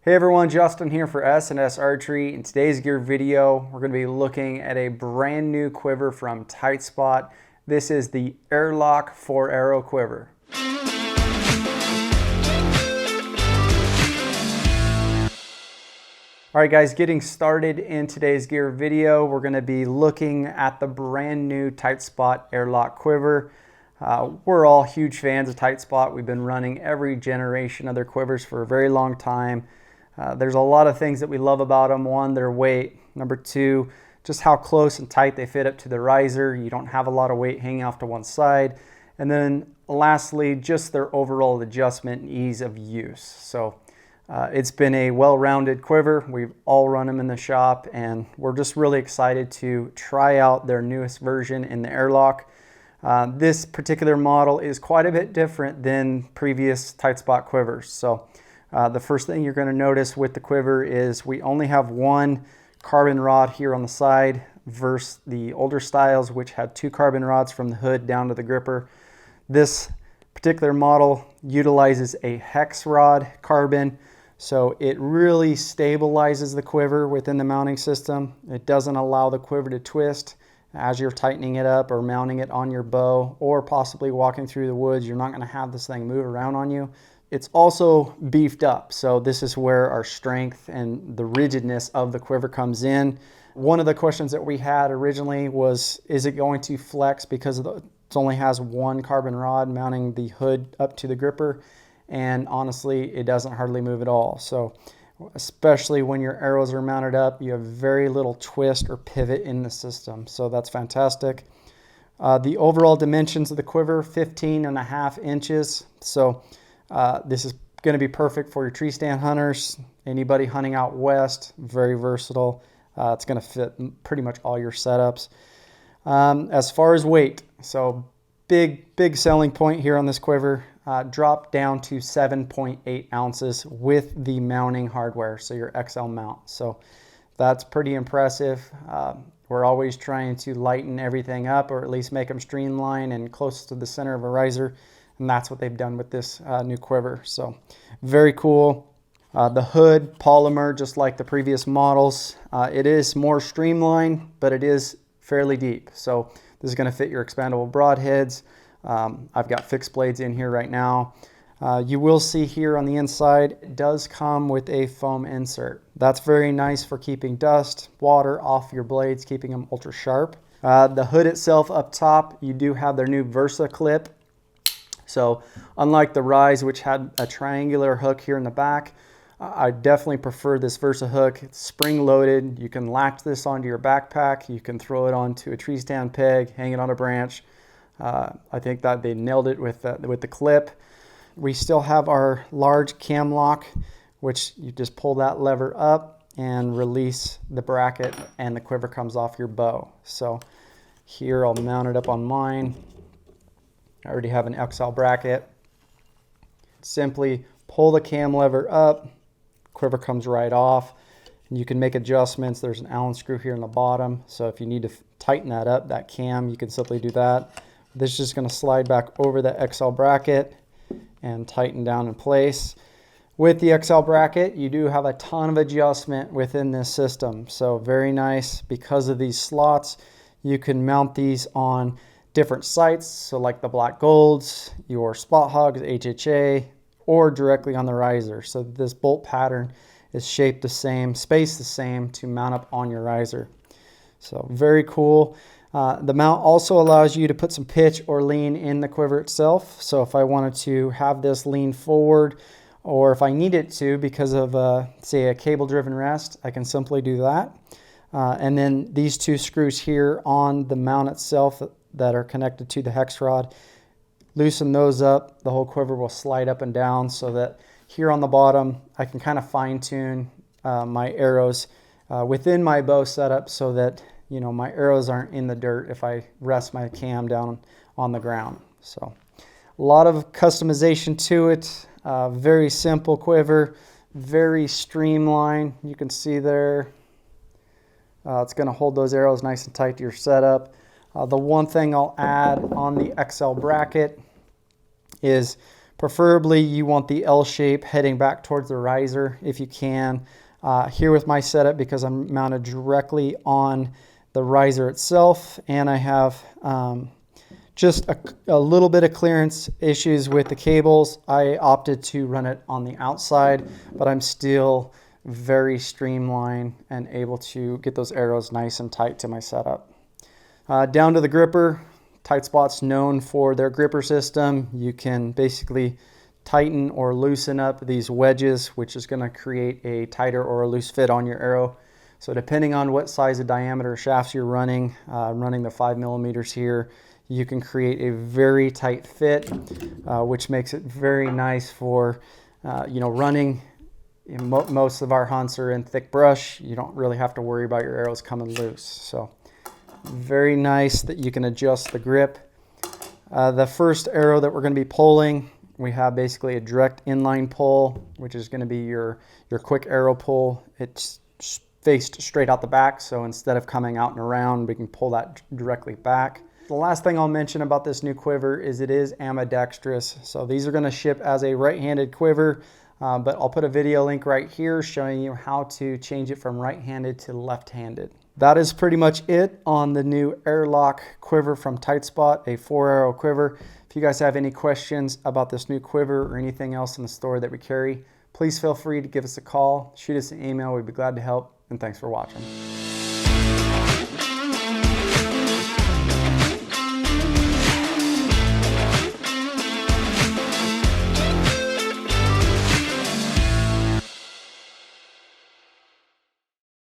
Hey everyone, Justin here for S&S Archery. In today's gear video, we're going to be looking at a brand new quiver from Tightspot. This is the Airlock 4-Arrow Quiver. Alright guys, getting started in today's gear video, we're going to be looking at the brand new Tightspot Airlock Quiver. We're all huge fans of Tightspot. We've been running every generation of their quivers for a very long time. There's a lot of things that we love about them. One, their weight. Number two, just how close and tight they fit up to the riser. You don't have a lot of weight hanging off to one side. And then lastly, just their overall adjustment and ease of use. So it's been a well-rounded quiver. We've all run them in the shop, and we're just really excited to try out their newest version in the airlock. This particular model is quite a bit different than previous Tightspot quivers. So the first thing you're going to notice with the quiver is we only have one carbon rod here on the side versus the older styles, which had two carbon rods from the hood down to the gripper. This particular model utilizes a HEXROD carbon, so it really stabilizes the quiver within the mounting system. It doesn't allow the quiver to twist as you're tightening it up or mounting it on your bow, or possibly walking through the woods. You're not going to have this thing move around on you. It's also beefed up, so this is where our strength and the rigidness of the quiver comes in. One of the questions that we had originally was, is it going to flex because it only has one carbon rod mounting the hood up to the gripper? And honestly, it doesn't hardly move at all. So especially when your arrows are mounted up, you have very little twist or pivot in the system, so that's fantastic. The overall dimensions of the quiver, 15.5 inches. So this is going to be perfect for your tree stand hunters, anybody hunting out west. Very versatile. It's going to fit pretty much all your setups. As far as weight, so big selling point here on this quiver, dropped down to 7.8 ounces with the mounting hardware, so your XL mount. So that's pretty impressive. We're always trying to lighten everything up, or at least make them streamline and close to the center of a riser. And that's what they've done with this new quiver. So very cool. The hood, polymer, just like the previous models. It is more streamlined, but it is fairly deep. So this is going to fit your expandable broadheads. I've got fixed blades in here right now. You will see here on the inside, it does come with a foam insert. That's very nice for keeping dust, water off your blades, keeping them ultra sharp. The hood itself up top, you do have their new VERSACLIP. So unlike the Rise, which had a triangular hook here in the back, I definitely prefer this Versa hook. It's spring loaded. You can latch this onto your backpack. You can throw it onto a tree stand peg, hang it on a branch. I think that they nailed it with the clip. We still have our large cam lock, which you just pull that lever up and release the bracket, and the quiver comes off your bow. So here I'll mount it up on mine. I already have an XL bracket. Simply pull the cam lever up, quiver comes right off, and you can make adjustments. There's an Allen screw here in the bottom, so if you need to tighten that up, that cam, you can simply do that. This is just going to slide back over the XL bracket and tighten down in place. With the XL bracket, you do have a ton of adjustment within this system, so very nice. Because of these slots, you can mount these on different sights, so like the black golds, your spot hogs, HHA, or directly on the riser. So this bolt pattern is shaped the same, spaced the same to mount up on your riser. So very cool. The mount also allows you to put some pitch or lean in the quiver itself. So if I wanted to have this lean forward, or if I need it to because of say a cable driven rest, I can simply do that. And then these two screws here on the mount itself that are connected to the hex rod, loosen those up, the whole quiver will slide up and down, so that here on the bottom I can kind of fine tune my arrows within my bow setup, so that my arrows aren't in the dirt if I rest my cam down on the ground. So a lot of customization to it. Very simple quiver, very streamlined. You can see there it's going to hold those arrows nice and tight to your setup. The one thing I'll add on the XL bracket is Preferably you want the L shape heading back towards the riser if you can. Here with my setup, because I'm mounted directly on the riser itself, and I have just a little bit of clearance issues with the cables, I opted to run it on the outside, but I'm still very streamlined and able to get those arrows nice and tight to my setup. Down to the gripper. Tightspot's known for their gripper system. You can basically tighten or loosen up these wedges, which is going to create a tighter or a loose fit on your arrow. So depending on what size of diameter shafts you're running, running the 5 millimeters here, you can create a very tight fit, which makes it very nice for running. Most of our hunts are in thick brush. You don't really have to worry about your arrows coming loose. So very nice that you can adjust the grip. The first arrow that we're going to be pulling, we have basically a direct inline pull, which is going to be your quick arrow pull. It's faced straight out the back, so instead of coming out and around, we can pull that directly back. The last thing I'll mention about this new quiver is it is ambidextrous. So these are going to ship as a right-handed quiver. But I'll put a video link right here showing you how to change it from right-handed to left-handed. That is pretty much it on the new airlock quiver from Tightspot, a 4-arrow quiver. If you guys have any questions about this new quiver or anything else in the store that we carry, please feel free to give us a call, shoot us an email. We'd be glad to help, and thanks for watching.